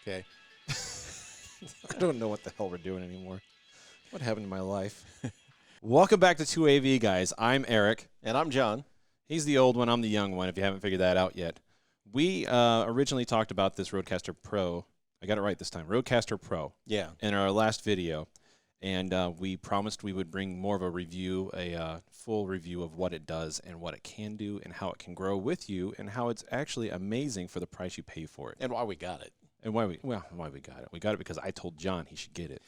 Okay. I don't know what the hell we're doing anymore. What happened to my life? Welcome back to 2AV, guys. I'm Eric. And I'm John. He's the old one. I'm the young one, if you haven't figured that out yet. We originally talked about this Rodecaster Pro. I got it right this time. Rodecaster Pro. Yeah. In our last video. And we promised we would bring more of a review, a full review of what it does and what it can do and how it can grow with you and how it's actually amazing for the price you pay for it. And why we got it. And why we got it. We got it because I told John he should get it.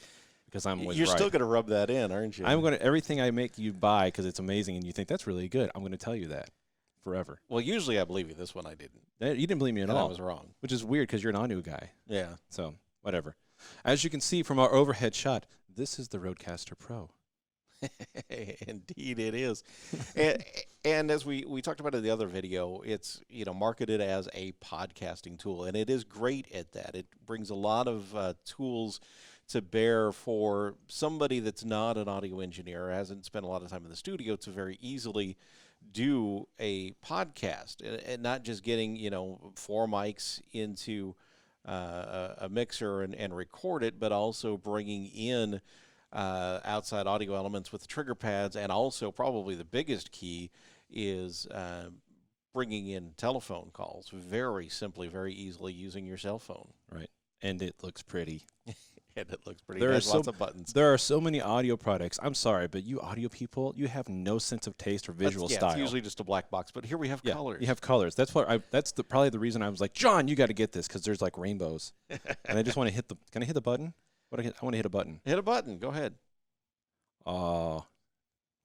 Because You're still going to rub that in, aren't you? I'm going to, everything I make you buy because it's amazing and you think that's really good, I'm going to tell you that forever. Well, usually I believe you. This one I didn't. You didn't believe me at And all. I was wrong. Which is weird because you're an audio guy. Yeah. So, whatever. As you can see from our overhead shot, this is the Rodecaster Pro. Indeed it is. and as we talked about in the other video, it's marketed as a podcasting tool, and it is great at that. It brings a lot of tools to bear for somebody that's not an audio engineer, hasn't spent a lot of time in the studio, to very easily do a podcast, and not just getting 4 mics into a mixer and record it, but also bringing in outside audio elements with the trigger pads, and also probably the biggest key is bringing in telephone calls very simply, very easily using your cell phone. Right. And it looks pretty. And it looks pretty. There There's are lots of buttons. There are so many audio products. I'm sorry, but you audio people, you have no sense of taste or visual style. It's usually just a black box, but here we have colors. You have colors. That's what that's probably the reason I was like, John, you got to get this because there's like rainbows. And I just want to hit the. Can I hit the button? I want to hit a button. Hit a button. Go ahead. Oh,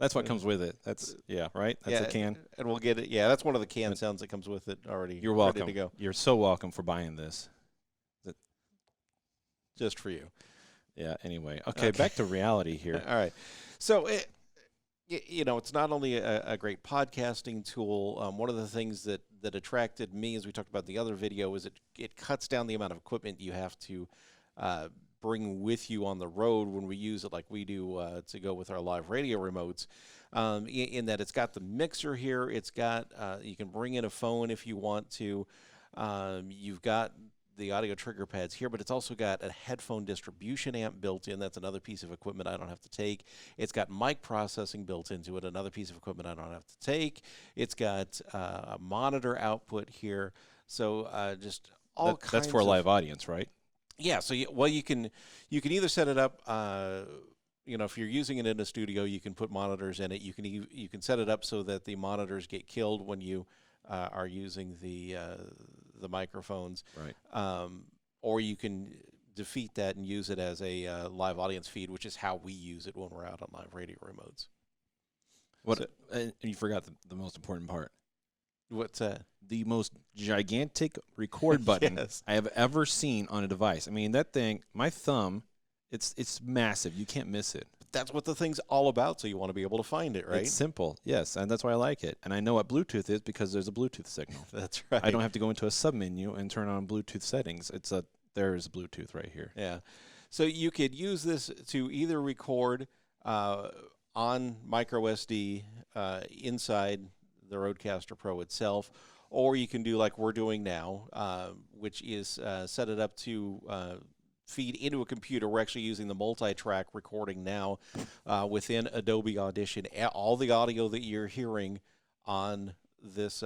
that's what comes with it. That's right. That's a can. And we'll get it. Yeah, that's one of the can sounds that comes with it already. You're welcome. Ready to go. You're so welcome for buying this. Just for you. Yeah. Anyway, okay. Back to reality here. All right. So it's not only a great podcasting tool. One of the things that attracted me, as we talked about in the other video, is it cuts down the amount of equipment you have to bring with you on the road when we use it like we do to go with our live radio remotes, in that it's got the mixer here. It's got, you can bring in a phone if you want to. You've got the audio trigger pads here, but it's also got a headphone distribution amp built in. That's another piece of equipment I don't have to take. It's got mic processing built into it, another piece of equipment I don't have to take. It's got a monitor output here. So just all kinds. That's for a live audience, right? Yeah. So you can either set it up. If you're using it in a studio, you can put monitors in it. You can set it up so that the monitors get killed when you are using the microphones, right? Or you can defeat that and use it as a live audience feed, which is how we use it when we're out on live radio remotes. And you forgot the most important part. What's that? The most gigantic record button Yes. I have ever seen on a device. I mean, that thing, my thumb, it's massive. You can't miss it. That's what the thing's all about, so you want to be able to find it, right? It's simple, yes, and that's why I like it. And I know what Bluetooth is because there's a Bluetooth signal. That's right. I don't have to go into a submenu and turn on Bluetooth settings. There's Bluetooth right here. Yeah. So you could use this to either record on micro SD inside the Rodecaster Pro itself, or you can do like we're doing now, which is set it up to feed into a computer. We're actually using the multi-track recording now within Adobe Audition. All the audio that you're hearing on this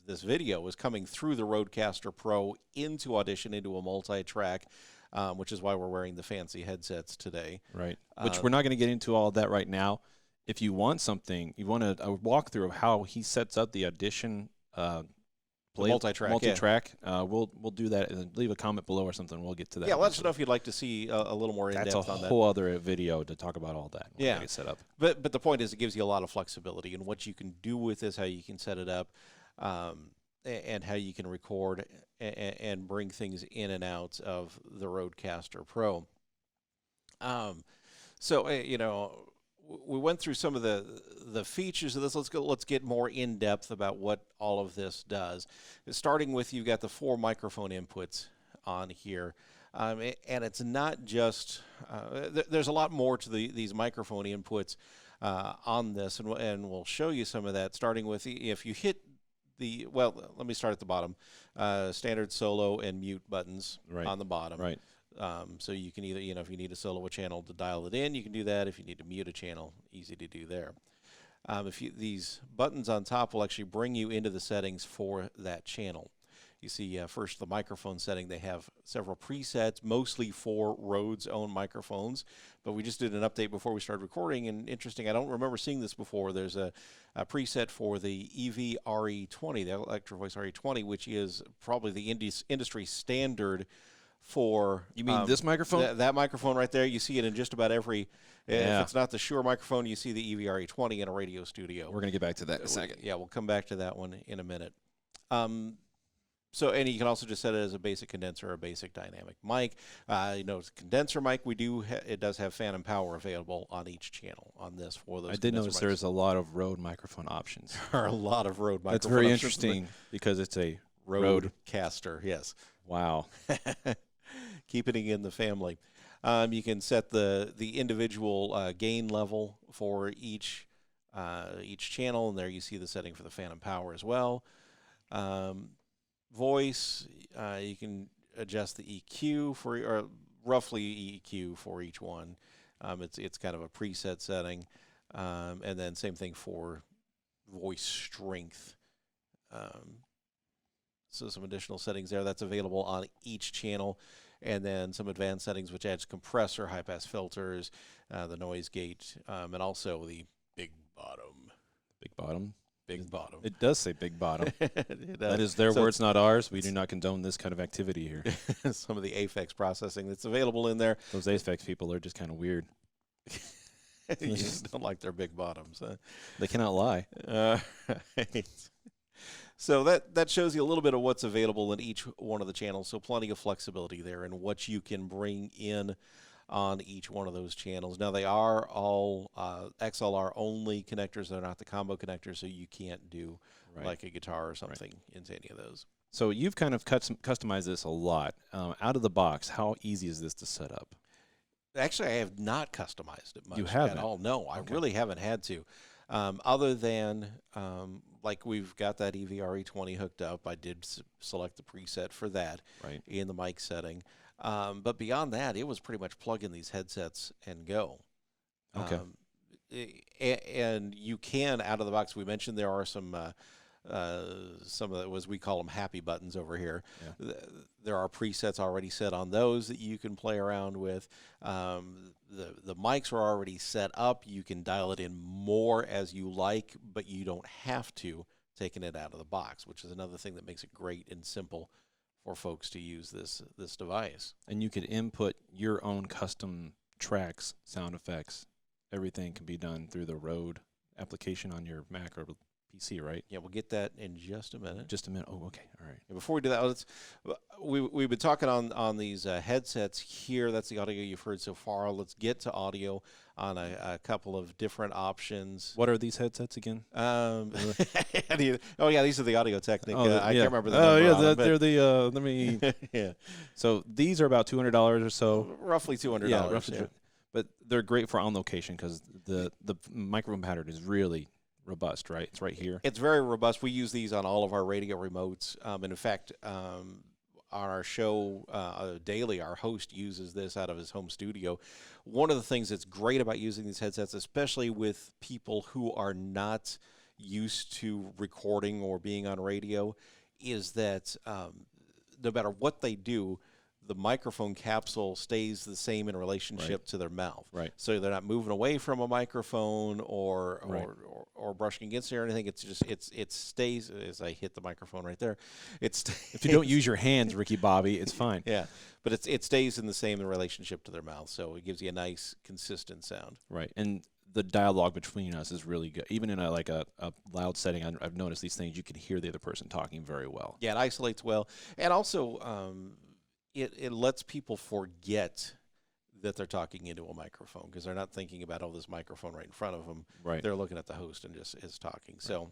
video is coming through the Rodecaster Pro into Audition, into a multi-track, which is why we're wearing the fancy headsets today. Right. Which we're not going to get into all of that right now. If you want something, you want a walkthrough of how he sets up the Audition multi-track. We'll do that, and leave a comment below or something. We'll get to that. Yeah, let us know if you'd like to see a little more in depth on that. That's a whole other video to talk about all that. Yeah, get set up. But the point is, it gives you a lot of flexibility in what you can do with this, how you can set it up, and how you can record and bring things in and out of the Rodecaster Pro. We went through some of the features of this. Let's get more in depth about what all of this does. Starting with, you've got the 4 microphone inputs on here, and it's not just. There's a lot more to these microphone inputs on this, and we'll show you some of that. Starting with, if you hit well, let me start at the bottom. Standard solo and mute buttons on the bottom. Right. So you can either, if you need to solo a channel to dial it in, you can do that. If you need to mute a channel, easy to do there. These buttons on top will actually bring you into the settings for that channel. You see, first the microphone setting, they have several presets, mostly for Rode's own microphones, but we just did an update before we started recording, and interesting, I don't remember seeing this before. There's a preset for the EV RE20, the Electro Voice RE20, which is probably the industry standard for... You mean this microphone? That microphone right there. You see it in just about every... Yeah. If it's not the Shure microphone, you see the EV RE20 in a radio studio. We're going to get back to that in a second. Yeah, we'll come back to that one in a minute. And you can also just set it as a basic condenser or a basic dynamic mic. It's a condenser mic. It does have phantom power available on each channel on this for those. I did notice there's a lot of Rode microphone options. There are a lot of Rode microphone That's very options, interesting because it's a Rodecaster. Yes. Wow. Keeping it in the family. You can set the individual gain level for each channel, and there you see the setting for the phantom power as well. Voice, you can adjust the EQ or roughly EQ for each one. It's kind of a preset setting, and then same thing for voice strength. So some additional settings there that's available on each channel, and then some advanced settings which adds compressor, high pass filters, the noise gate, and also the big bottom. Big bottom. Big bottom. It does say big bottom. That is their words, not ours. We do not condone this kind of activity here. Some of the AFX processing that's available in there. Those AFX people are just kind of weird. You just don't like their big bottoms. Huh? They cannot lie. Right. So that shows you a little bit of what's available in each one of the channels. So plenty of flexibility there and what you can bring in on each one of those channels. Now, they are all XLR only connectors. They're not the combo connectors, so you can't do like a guitar or something into any of those. So you've kind of customized this a lot. Out of the box, how easy is this to set up? Actually, I have not customized it much at all. No, I Okay. really haven't had to. Other than, like we've got that EV-RE20 hooked up. I did select the preset for that in the mic setting. But beyond that, it was pretty much plug in these headsets and go. Okay. And you can, out of the box, we mentioned there are some of the, we call them happy buttons over here. Yeah. There are presets already set on those that you can play around with. The mics are already set up. You can dial it in more as you like, but you don't have to taking it out of the box, which is another thing that makes it great and simple for folks to use this device. And you could input your own custom tracks, sound effects. Everything can be done through the Rode application on your Mac or PC, right? Yeah, we'll get that in just a minute. Just a minute. Oh, okay. All right. Yeah, before we do that, we've been talking on these headsets here. That's the audio you've heard so far. Let's get to audio on a couple of different options. What are these headsets again? Oh yeah, these are the Audio Technica. I can't remember the number. Oh yeah, they're the. Let me. Yeah. So these are about $200 or so. Roughly $200. Yeah, roughly. Yeah. But they're great for on location because the microphone pattern is really robust, right? It's right here. It's very robust. We use these on all of our radio remotes. And in fact, on our show daily, our host uses this out of his home studio. One of the things that's great about using these headsets, especially with people who are not used to recording or being on radio, is that no matter what they do, the microphone capsule stays the same in relationship to their mouth. Right. So they're not moving away from a microphone or brushing against it or anything. It's just it stays. As I hit the microphone right there, if you don't use your hands, Ricky Bobby, it's fine. Yeah, but it stays in the same relationship to their mouth, so it gives you a nice consistent sound. Right. And the dialogue between us is really good. Even in a loud setting, I've noticed these things. You can hear the other person talking very well. Yeah, it isolates well, and also. It lets people forget that they're talking into a microphone because they're not thinking about, this microphone right in front of them. Right. They're looking at the host and just is talking. Right. So,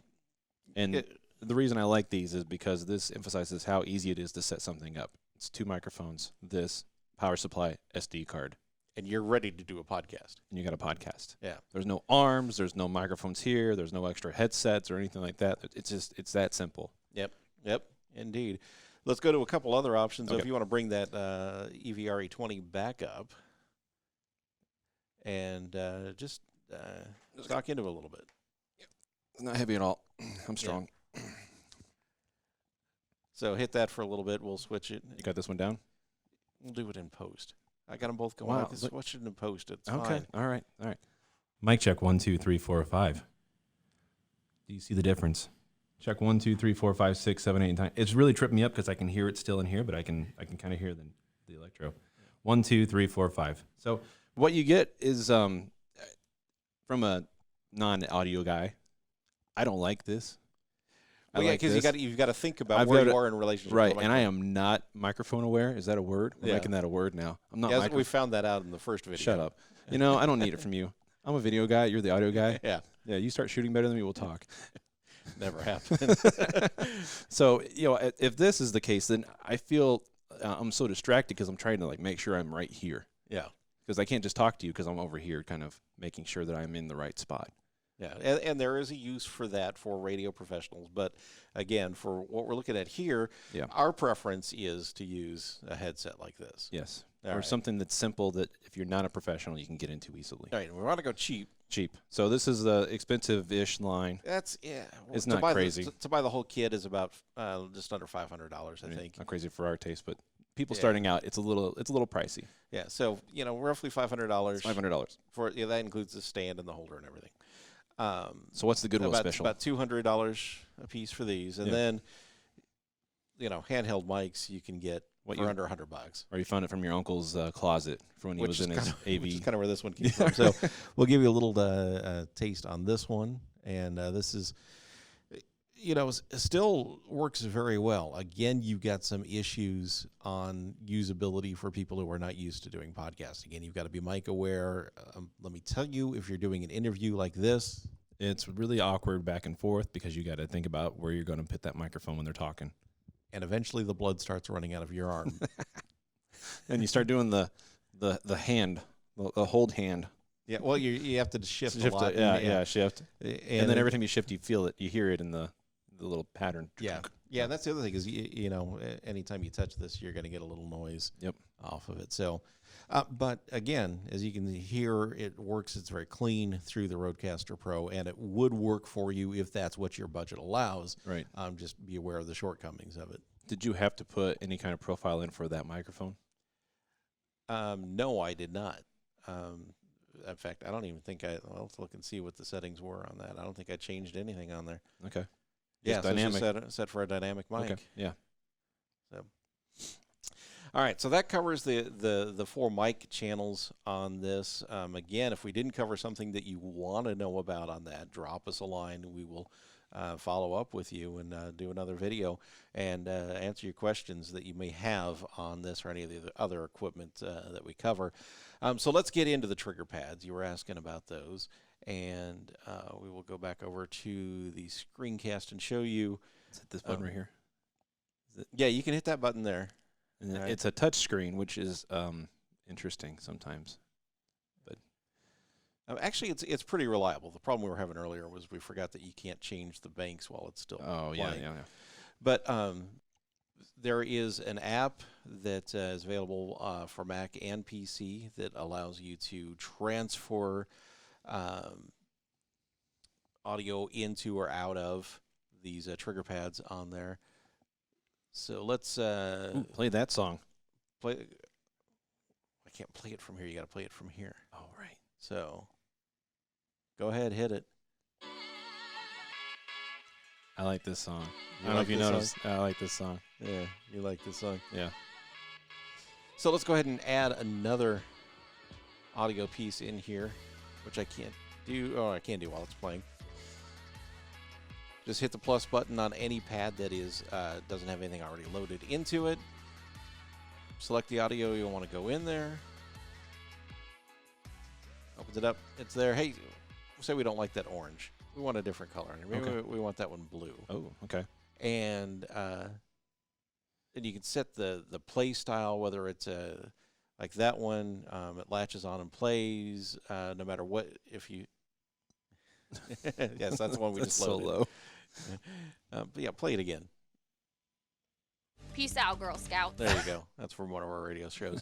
and the reason I like these is because this emphasizes how easy it is to set something up. It's 2 microphones, this power supply, SD card. And you're ready to do a podcast. And you got a podcast. Yeah. There's no arms. There's no microphones here. There's no extra headsets or anything like that. It's that simple. Yep. Indeed. Let's go to a couple other options. Okay. If you want to bring that EVRE20 back up and just stock into it a little bit. It's not heavy at all. I'm strong. Yeah. So hit that for a little bit. We'll switch it. You got this one down? We'll do it in post. I got them both going. Wow. I can switch it in post. It's Okay. fine. All right. Mic check 1, 2, 3, 4, 5. Do you see the difference? Check 1, 2, 3, 4, 5, 6, 7, 8, 9. It's really tripping me up because I can hear it still in here, but I can kind of hear the electro. 1, 2, 3, 4, 5. So what you get is from a non-audio guy. I don't like this. Well, yeah, because you've got to think about I've where gotta- you are in relationship. Right, to the and I microphone. am not microphone aware. Is that a word? We're Yeah. making that a word now. I'm not. Yeah, we found that out in the first video. Shut up. You know, I don't need it from you. I'm a video guy. You're the audio guy. Yeah, Yeah, you start shooting better than me, we'll talk. never happened. So, if this is the case, then I feel I'm so distracted because I'm trying to make sure I'm right here. Yeah. Because I can't just talk to you because I'm over here kind of making sure that I'm in the right spot. Yeah, and there is a use for that for radio professionals. But again, for what we're looking at here, Yeah. our preference is to use a headset like this. Yes. All or right. something that's simple that if you're not a professional, you can get into easily. All right, we want to go cheap. Cheap. So this is the expensive-ish line. That's It's to not buy crazy. to buy the whole kit is about just under $500, I think. Not crazy for our taste, but people Yeah. starting out, it's a little pricey. Yeah, so $500. roughly $500 for that includes the stand and the holder and everything. So what's the Goodwill about, special? About $200 a piece for these, and Yeah. then handheld mics you can get for under $100. Or you found it from your uncle's closet from when he was in his AV. Which is kind of where this one came from. So we'll give you a little taste on this one, and this is, still works very well. Again, you've got some issues on usability for people who are not used to doing podcasts. Again, you've got to be mic aware. Let me tell you, if you're doing an interview like this, It's really awkward back and forth because you got to think about where you're going to put that microphone when they're talking. and eventually the blood starts running out of your arm. And you start doing the hand, the hold hand. Yeah, well, you have to shift a lot. Shift. And then every time you shift, you feel it. You hear it in the little pattern. Yeah, and that's the other thing is, anytime you touch this, you're going to get a little noise off of it. So, but again, as you can hear, it works. It's very clean through the Rodecaster Pro, and it would work for you if that's what your budget allows. Right. Just be aware of the shortcomings of it. Did you have to put any kind of profile in for that microphone? No, I did not. In fact, I don't even think I'll let's look and see what the settings were on that. I don't think I changed anything on there. Okay. Yeah, dynamic. so it's set for a dynamic mic. Okay. Yeah. So, all right, so that covers the 4 mic channels on this. Again, if we didn't cover something that you want to know about on that, drop us a line. We will follow up with you and do another video and answer your questions that you may have on this or any of the other equipment that we cover. So let's get into the trigger pads. You were asking about those. And we will go back over to the screencast and show you. Is it this button right here? Yeah, you can hit that button there. And Right. it's a touch screen, which is interesting sometimes. But Actually, it's pretty reliable. The problem we were having earlier was we forgot that you can't change the banks while it's still playing. yeah. But there is an app that is available for Mac and PC that allows you to transfer audio into or out of these trigger pads on there. So let's Play that song. play. I can't play it from here. You got to play it from here. Oh, right. So go ahead, hit it. I like this song. I You don't know like if you this song? noticed. I like this song. Yeah, you like this song. Yeah. So let's go ahead and add another audio piece in here, which I can't do. Oh, I can do while it's playing. Just hit the plus button on any pad that is doesn't have anything already loaded into it. Select the audio you want to go in there. Opens it up. It's there. Hey, say we don't like that orange. We want a different color. Maybe Okay. we want that one blue. Oh, okay. And you can set the play style, whether it's a Like that one, it latches on and plays no matter what. If you, yes, that's the one we That's just so loaded. low. But yeah, play it again. Peace out, Girl Scout. There you go. That's from one of our radio shows.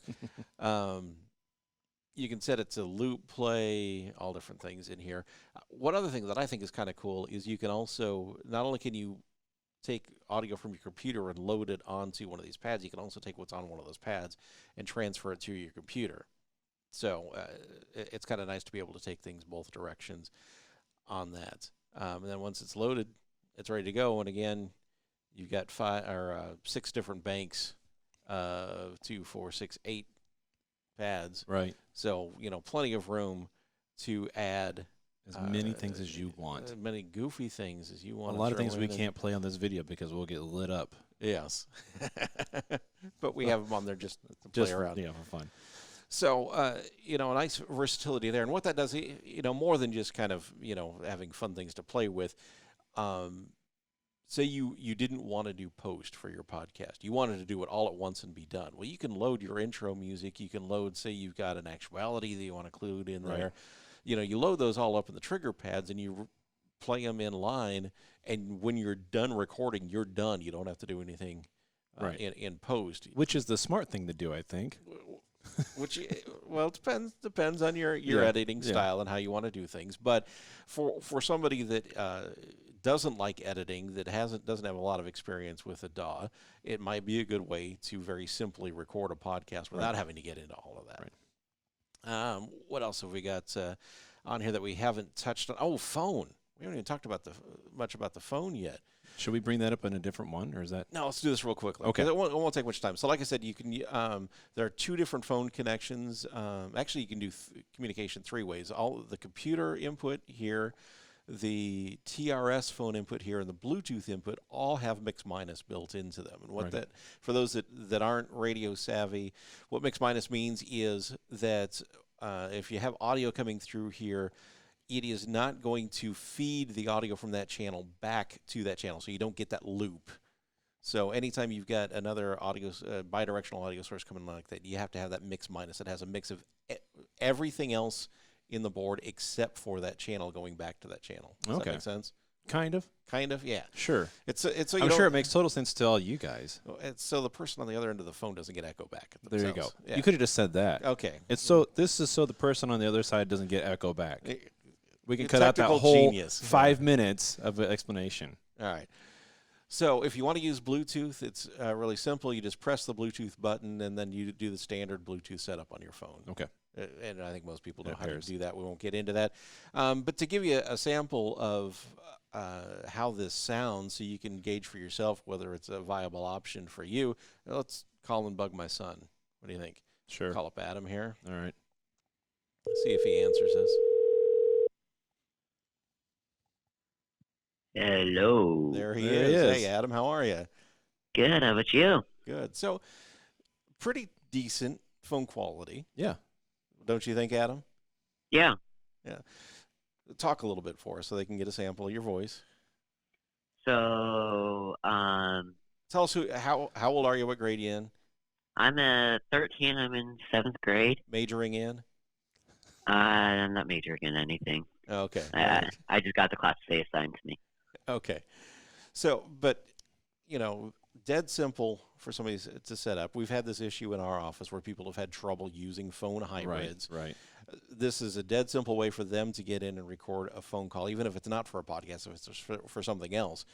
You can set it to loop play, all different things in here. One other thing that I think is kind of cool is you can also, not only can you take audio from your computer and load it onto one of these pads, you can also take what's on one of those pads and transfer it to your computer. So it's kind of nice to be able to take things both directions on that. And then once it's loaded, it's ready to go. And again, you've got 6 different banks, 2, 4, 6, 8 pads. Right. So, plenty of room to add As many things as you want. as many goofy things as you A want. lot of things we can't play on this video because we'll get lit up. Yes. But we have them on there just to play around. Yeah, for fun. So, a nice versatility there. And what that does, more than just kind of, having fun things to play with, say you didn't want to do post for your podcast. You wanted to do it all at once and be done. Well, you can load your intro music. You can load, say you've got an actuality that you want to include in there. You load those all up in the trigger pads and you play them in line. And when you're done recording, you're done. You don't have to do anything in post. Which is the smart thing to do, I think. Which, well, it depends on your editing style and how you want to do things. But for somebody that doesn't like editing, that doesn't have a lot of experience with a DAW, it might be a good way to very simply record a podcast without having to get into all of that. Right. What else have we got on here that we haven't touched on? Oh, phone. We haven't even talked about much about the phone yet. Should we bring that up in a different one, or is that? No, let's do this real quickly. Okay. It won't take much time. So like I said, you can, there are 2 different phone connections. Actually, you can do communication 3 ways. All the computer input here, the TRS phone input here, and the Bluetooth input all have mix minus built into them. And what that, for those that aren't radio savvy, what mix minus means is that if you have audio coming through here, it is not going to feed the audio from that channel back to that channel, so you don't get that loop. So anytime you've got another audio, bidirectional audio source coming like that, you have to have that mix minus. It has a mix of everything else in the board except for that channel going back to that channel. Does that make sense? Kind of. Kind of, yeah. Sure. It's so I'm sure it makes total sense to all you guys. It's so the person on the other end of the phone doesn't get echo back. At There you themselves. go. Yeah. You could have just said that. Okay. This is so the person on the other side doesn't get echo back. We can It's cut out that technical whole genius. 5 minutes of an explanation. All right. So if you want to use Bluetooth, it's really simple. You just press the Bluetooth button, and then you do the standard Bluetooth setup on your phone. Okay. And I think most people know That how to pairs. do that. We won't get into that. But to give you a sample of how this sounds so you can gauge for yourself whether it's a viable option for you, let's call and bug my son. What do you think? Sure. Call up Adam here. All right. See if he answers us. Hello. There he There he is. is. Hey, Adam, how are you? Good. How about you? Good. So, pretty decent phone quality, Yeah. don't you think, Adam? Yeah. Talk a little bit for us so they can get a sample of your voice. So, Tell us how old are you? What grade you in? I'm 13. I'm in 7th grade. Majoring in? I'm not majoring in anything. Okay. I just got the class they assigned to me. Okay. So, but, dead simple for somebody to set up. We've had this issue in our office where people have had trouble using phone hybrids. Right. This is a dead simple way for them to get in and record a phone call, even if it's not for a podcast, if it's for something else.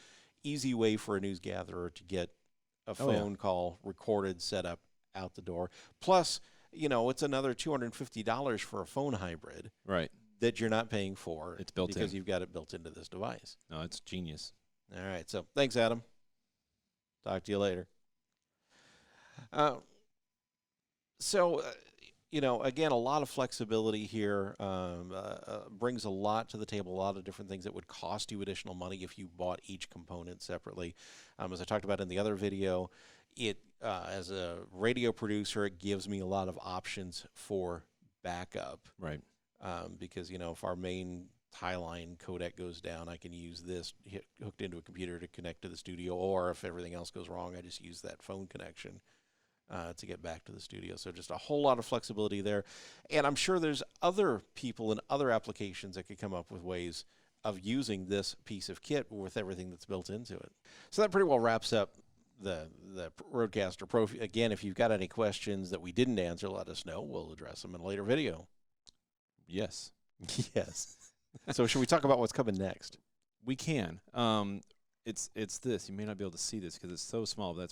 Easy way for a news gatherer to get a phone call recorded, set up, out the door. Plus, it's another $250 for a phone hybrid. Right. That you're not paying for. It's built because in. you've got it built into this device. No, it's genius. All right. So thanks, Adam. Talk to you later. Again, a lot of flexibility here. Brings a lot to the table, a lot of different things that would cost you additional money if you bought each component separately. As I talked about in the other video, as a radio producer, it gives me a lot of options for backup. Right. Because, if our main tie line codec goes down, I can use this hooked into a computer to connect to the studio, or if everything else goes wrong, I just use that phone connection to get back to the studio. So just a whole lot of flexibility there. And I'm sure there's other people in other applications that could come up with ways of using this piece of kit with everything that's built into it. So that pretty well wraps up the Rodecaster Pro. Again, if you've got any questions that we didn't answer, let us know. We'll address them in a later video. Yes. Yes. So should we talk about what's coming next? We can. It's this. You may not be able to see this because it's so small, but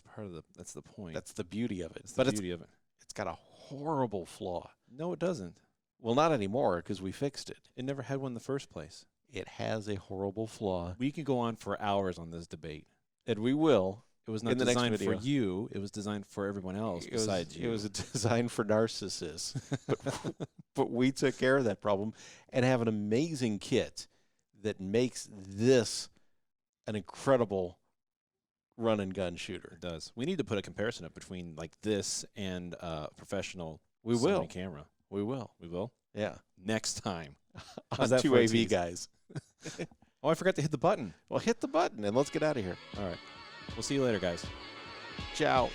that's the point. That's the beauty of it. But the beauty of it. It's got a horrible flaw. No, it doesn't. Well, not anymore because we fixed it. It never had one in the first place. It has a horrible flaw. We could go on for hours on this debate. And we will. It was not in the next designed video. for you. It was designed for everyone else besides you. It was designed for narcissists. but we took care of that problem and have an amazing kit that makes this an incredible run and gun shooter. It does. We need to put a comparison up between like this and professional We Sony will. camera. We will. We will? Yeah. Next time. On How's that two for a AV tease? guys. Oh, I forgot to hit the button. Well, hit the button and let's get out of here. All right. We'll see you later, guys. Ciao.